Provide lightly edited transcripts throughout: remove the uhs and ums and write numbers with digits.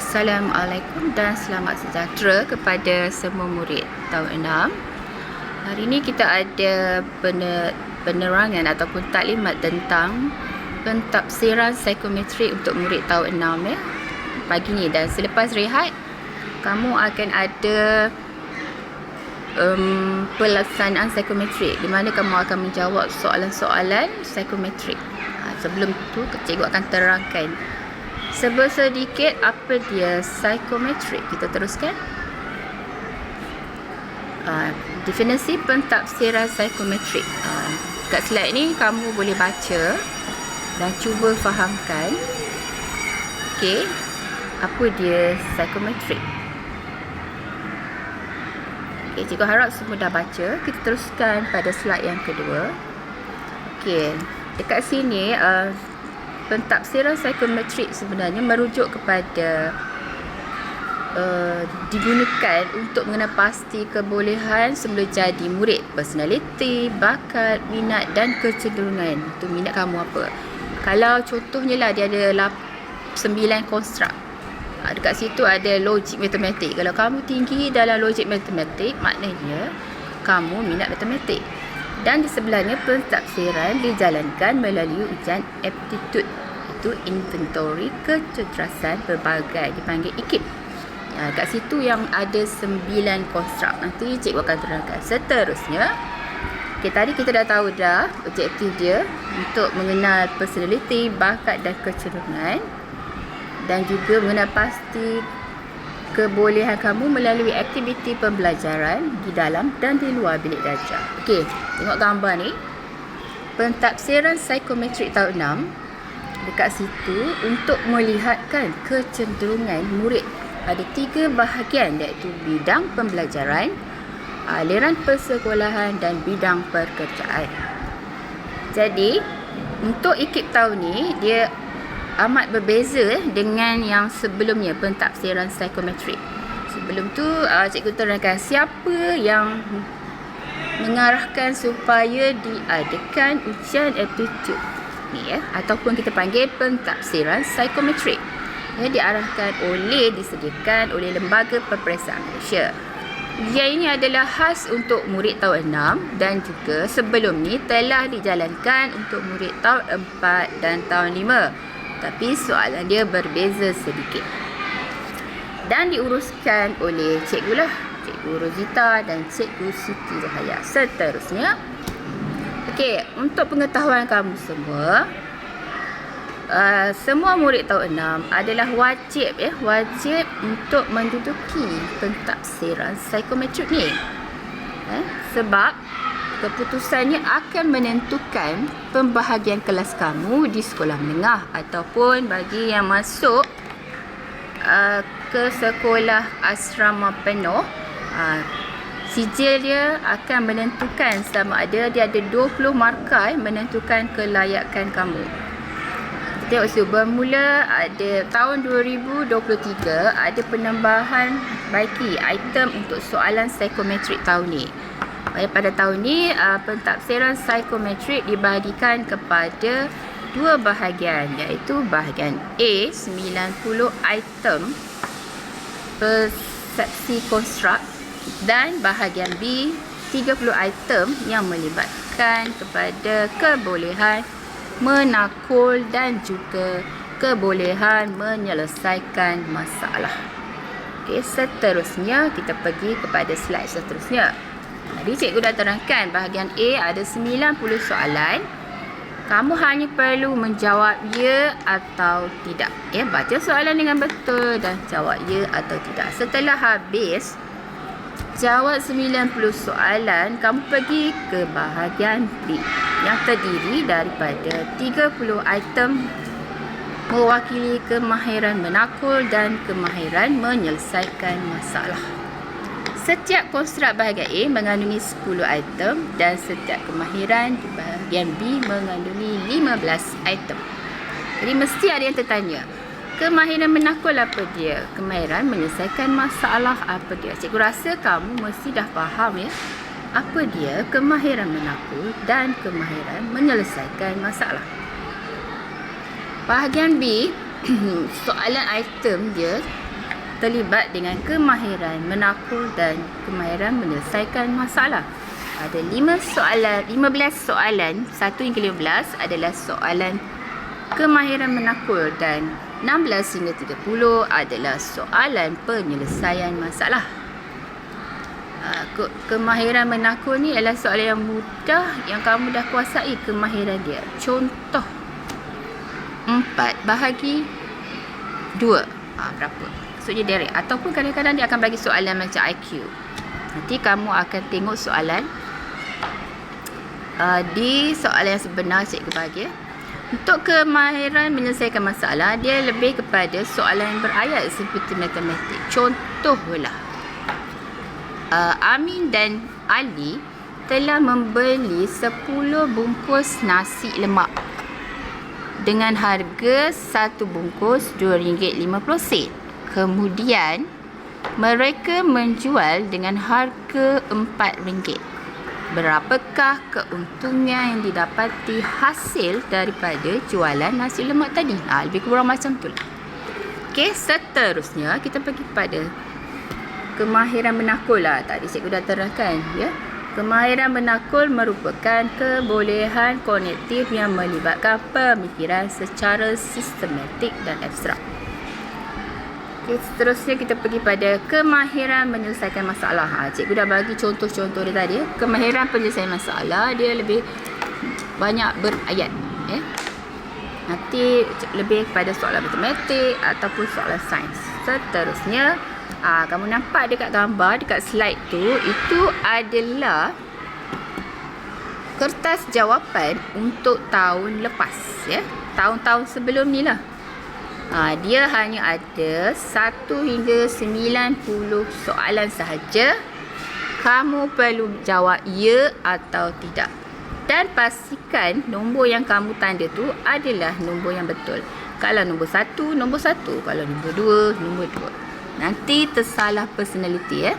Assalamualaikum dan selamat sejahtera kepada semua murid tahun 6. Hari ini kita ada penerangan ataupun taklimat tentang pentafsiran psikometrik untuk murid tahun 6 ya. Pagi ni, dan selepas rehat kamu akan ada pelaksanaan psikometrik di mana kamu akan menjawab soalan-soalan psikometrik. Sebelum tu cikgu akan terangkan sedikit apa dia psikometrik. Kita teruskan. Definisi pentafsiran psikometrik. Kat slide ni kamu boleh baca dan cuba fahamkan apa dia psikometrik. Cikgu harap semua dah baca. Kita teruskan pada slide yang kedua. Dekat sini pentafsiran psikometrik sebenarnya merujuk kepada digunakan untuk mengenal pasti kebolehan sebelum jadi murid, personality, bakat, minat dan kecenderungan. Itu minat kamu apa. Kalau contohnya lah dia ada 9 konstruk. Dekat situ ada logik matematik. Kalau kamu tinggi dalam logik matematik, maknanya kamu minat matematik. Dan di sebelahnya pentafsiran dijalankan melalui ujian aptitude, itu inventory kecerdasan berbagai, dipanggil IKIP. Kat situ yang ada 9 konstruk. Nanti cikgu akan terangkan. Seterusnya, tadi kita dah tahu dah objektif dia untuk mengenal personality, bakat dan kecenderungan, dan juga mengenal pasti kebolehan kamu melalui aktiviti pembelajaran di dalam dan di luar bilik darjah. Tengok gambar ni. Pentafsiran psikometrik tahun 6 dekat situ untuk melihatkan kecenderungan murid. Ada 3 bahagian, iaitu bidang pembelajaran, aliran persekolahan dan bidang pekerjaan. Jadi untuk IKIP tahun ni dia amat berbeza dengan yang sebelumnya, pentafsiran psikometrik. Sebelum tu cikgu terangkan siapa yang mengarahkan supaya diadakan ujian aptitude ni ya, ataupun kita panggil pentafsiran psikometrik. Disediakan oleh Lembaga Peperiksaan Malaysia. Ujian ini adalah khas untuk murid tahun 6 dan juga sebelum ni telah dijalankan untuk murid tahun 4 dan tahun 5. Tapi soalan dia berbeza sedikit. Dan diuruskan oleh cikgu Cikgu Rozita dan Cikgu Siti Zahaya. Seterusnya, untuk pengetahuan kamu semua, semua murid tahun 6 adalah wajib untuk menduduki pentafsiran psikometrik ni. Sebab keputusannya akan menentukan pembahagian kelas kamu di sekolah menengah ataupun bagi yang masuk ke sekolah asrama penuh. Sijil dia akan menentukan sama ada dia ada 20 markah menentukan kelayakan kamu. Kita tengok bermula ada tahun 2023 ada penambahan bagi item untuk soalan psikometrik tahun ni. Pada tahun ni, pentafsiran psikometrik dibahagikan kepada 2 bahagian, iaitu bahagian A, 90 item persepsi konstruk, dan bahagian B, 30 item yang melibatkan kepada kebolehan menakul dan juga kebolehan menyelesaikan masalah. Seterusnya kita pergi kepada slide seterusnya. Tadi cikgu dah terangkan bahagian A ada 90 soalan. Kamu hanya perlu menjawab ya atau tidak. Baca soalan dengan betul dan jawab ya atau tidak. Setelah habis jawab 90 soalan, kamu pergi ke bahagian B yang terdiri daripada 30 item mewakili kemahiran menakul dan kemahiran menyelesaikan masalah. Setiap konstruk bahagian A mengandungi 10 item dan setiap kemahiran di bahagian B mengandungi 15 item. Jadi mesti ada yang tertanya, kemahiran menakul apa dia? Kemahiran menyelesaikan masalah apa dia? Cikgu rasa kamu mesti dah faham ya, apa dia kemahiran menakul dan kemahiran menyelesaikan masalah. Bahagian B, soalan item dia terlibat dengan kemahiran menakul dan kemahiran menyelesaikan masalah. Ada 15 soalan, 1 hingga 15 adalah soalan kemahiran menakul dan 16 hingga 30 adalah soalan penyelesaian masalah. Kemahiran menakul ni adalah soalan yang mudah yang kamu dah kuasai kemahiran dia. Contoh 4 bahagi 2. Berapa? Maksudnya direct. Ataupun kadang-kadang dia akan bagi soalan macam IQ. Nanti kamu akan tengok soalan di soalan yang sebenar cikgu bagi. Untuk kemahiran menyelesaikan masalah, dia lebih kepada soalan berayat seperti matematik. Contohlah, Amin dan Ali telah membeli 10 bungkus nasi lemak dengan harga 1 bungkus RM2.50. Kemudian, mereka menjual dengan harga RM4. Berapakah keuntungan yang didapati hasil daripada jualan nasi lemak tadi? Lebih kurang macam tu lah. Okey, seterusnya kita pergi pada kemahiran menakul lah. Tadi cikgu dah terangkan, ya. Kemahiran menakul merupakan kebolehan kognitif yang melibatkan pemikiran secara sistematik dan abstrak. Okay, seterusnya kita pergi pada kemahiran menyelesaikan masalah. Cikgu dah bagi contoh-contoh dia tadi. Kemahiran penyelesaian masalah dia lebih banyak berayat. Nanti lebih kepada soalan matematik ataupun soalan sains. Seterusnya, kamu nampak dekat gambar, dekat slide tu, itu adalah kertas jawapan untuk tahun lepas. Tahun-tahun sebelum ni lah. Dia hanya ada 1 hingga 90 soalan sahaja. Kamu perlu jawab ya atau tidak. Dan pastikan nombor yang kamu tanda tu adalah nombor yang betul. Kalau nombor 1, nombor 1. Kalau nombor 2, nombor 2. Nanti tersalah personality.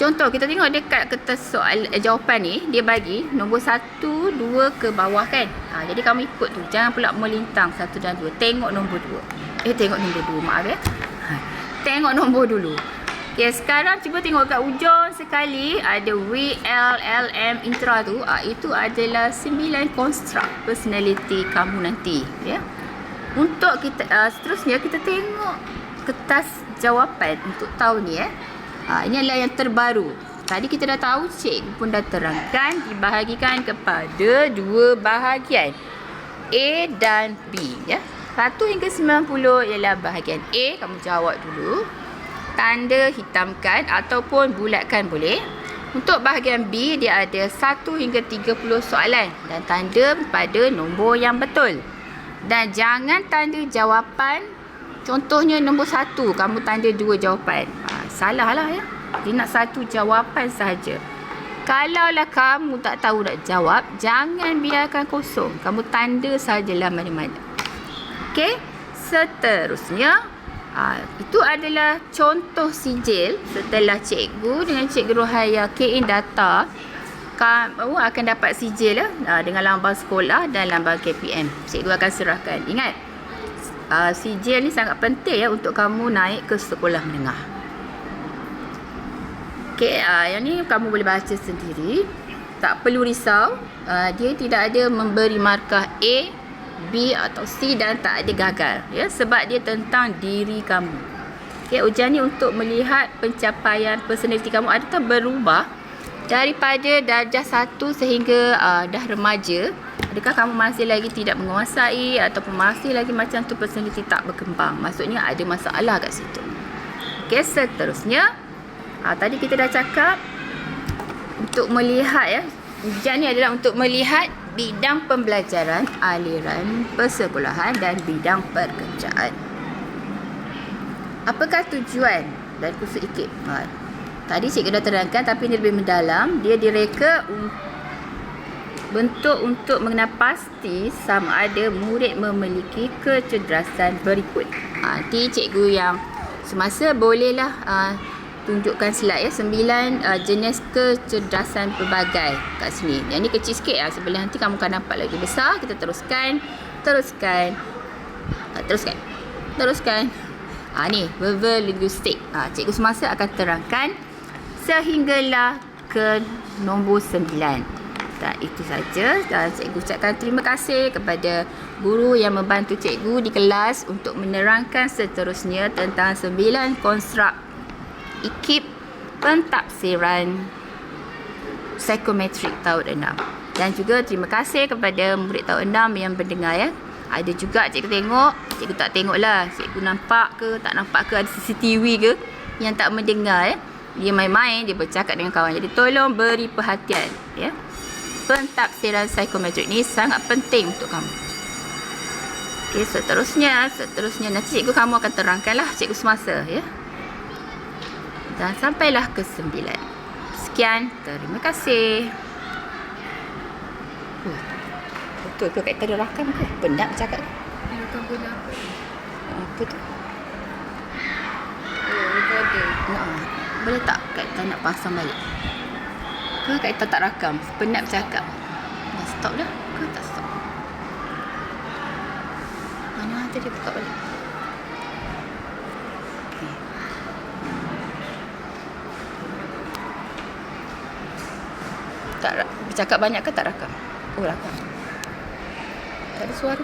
Contoh, kita tengok dekat kertas soal jawapan ni, dia bagi nombor 1, 2 ke bawah kan. Jadi kamu ikut tu. Jangan pula melintang 1 dan 2. Tengok nombor 2. Tengok nombor 2. Maaf Tengok nombor dulu. Okay, sekarang cuba tengok kat ujung sekali. Ada WLLM intra tu. Itu adalah 9 konstruk personality kamu nanti. Untuk kita, seterusnya kita tengok kertas jawapan untuk tahun ni. Ini adalah yang terbaru. Tadi kita dah tahu, cikgu pun dah terangkan, dibahagikan kepada 2 bahagian, A dan B. 1 hingga 90 ialah bahagian A. Kamu jawab dulu. Tanda hitamkan ataupun bulatkan boleh. Untuk bahagian B, dia ada 1 hingga 30 soalan dan tanda pada nombor yang betul. Dan jangan tanda jawapan. Contohnya nombor 1, kamu tanda 2 jawapan. Salah lah Dia nak 1 jawapan sahaja. Kalaulah kamu tak tahu nak jawab, jangan biarkan kosong. Kamu tanda sahajalah mana-mana. Okey, seterusnya itu adalah contoh sijil setelah cikgu dengan Cikgu Rohaya key in data. Kamu akan dapat sijil dengan lambang sekolah dan lambang KPM. Cikgu akan serahkan. Ingat, sijil ni sangat penting untuk kamu naik ke sekolah menengah. Okey, yang ni kamu boleh baca sendiri. Tak perlu risau. Dia tidak ada memberi markah A, B atau C dan tak ada gagal. Sebab dia tentang diri kamu. Okey, ujian ni untuk melihat pencapaian personaliti kamu adakah berubah daripada darjah 1 sehingga dah remaja. Adakah kamu masih lagi tidak menguasai ataupun masih lagi macam tu personaliti tak berkembang. Maksudnya ada masalah kat situ. Okey, seterusnya. Tadi kita dah cakap untuk melihat ujian ni adalah untuk melihat bidang pembelajaran, aliran persekolahan dan bidang pekerjaan. Apakah tujuan dan kursus IKIP? Tadi cikgu dah terangkan tapi ini lebih mendalam. Dia direka bentuk untuk mengenal pasti sama ada murid memiliki kecerdasan berikut. Nanti cikgu yang semasa bolehlah tunjukkan slide 9 jenis kecerdasan pelbagai kat sini. Yang ni kecil sikit sebelah nanti kamu akan nampak lagi besar. Kita teruskan. Ni verbal linguistik. Cikgu semasa akan terangkan sehinggalah ke nombor 9. Dan itu saja. Dan cikgu ucapkan terima kasih kepada guru yang membantu cikgu di kelas untuk menerangkan seterusnya tentang 9 konstruk ikip pentafsiran psikometrik tahun 6. Dan juga terima kasih kepada murid tahun 6 yang mendengar ya. Ada juga cikgu tengok, cikgu tak tengok lah. Cikgu nampak ke, tak nampak ke, ada CCTV ke yang tak mendengar ya. Dia main-main, dia bercakap dengan kawan. Jadi tolong beri perhatian ya. Pentafsiran psikometrik ni sangat penting untuk kamu. Okey, seterusnya nanti cikgu kamu akan terangkanlah cikgu semasa ya. Dan sampailah ke 9. Sekian, terima kasih. Betul ke kat tadi rakam ke? Penat bercakap. Rakam pun apa? Apa tu? Oh, recorder. Boleh tak Kak nak pasang balik? Ke Kak tak rakam? Penat bercakap. Dah stop dah? Ke tak stop? Mana tadi buka balik? Okay. Tak bercakap banyak ke tak rakam? Oh, rakam. Tak ada suara.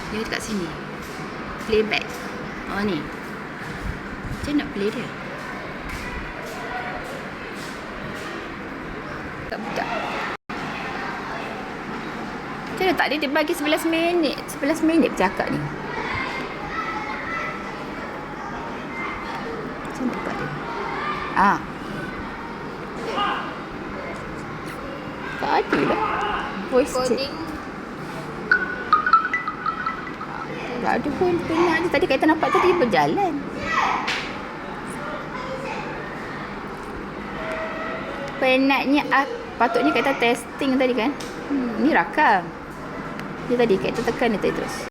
Dia dekat sini. Playback. Ni. Macam nak play dia? Tak buka. Macam mana tak dia bagi 11 minit. 11 minit bercakap ni. Macam mana buka dia? Tak ada lah. Voice Recording. tak ada pun. Penat je. Tadi kita nampak tadi dia berjalan. Penatnya patutnya kita testing tadi kan. Ni rakam. Dia tadi kita tekan dia tadi terus.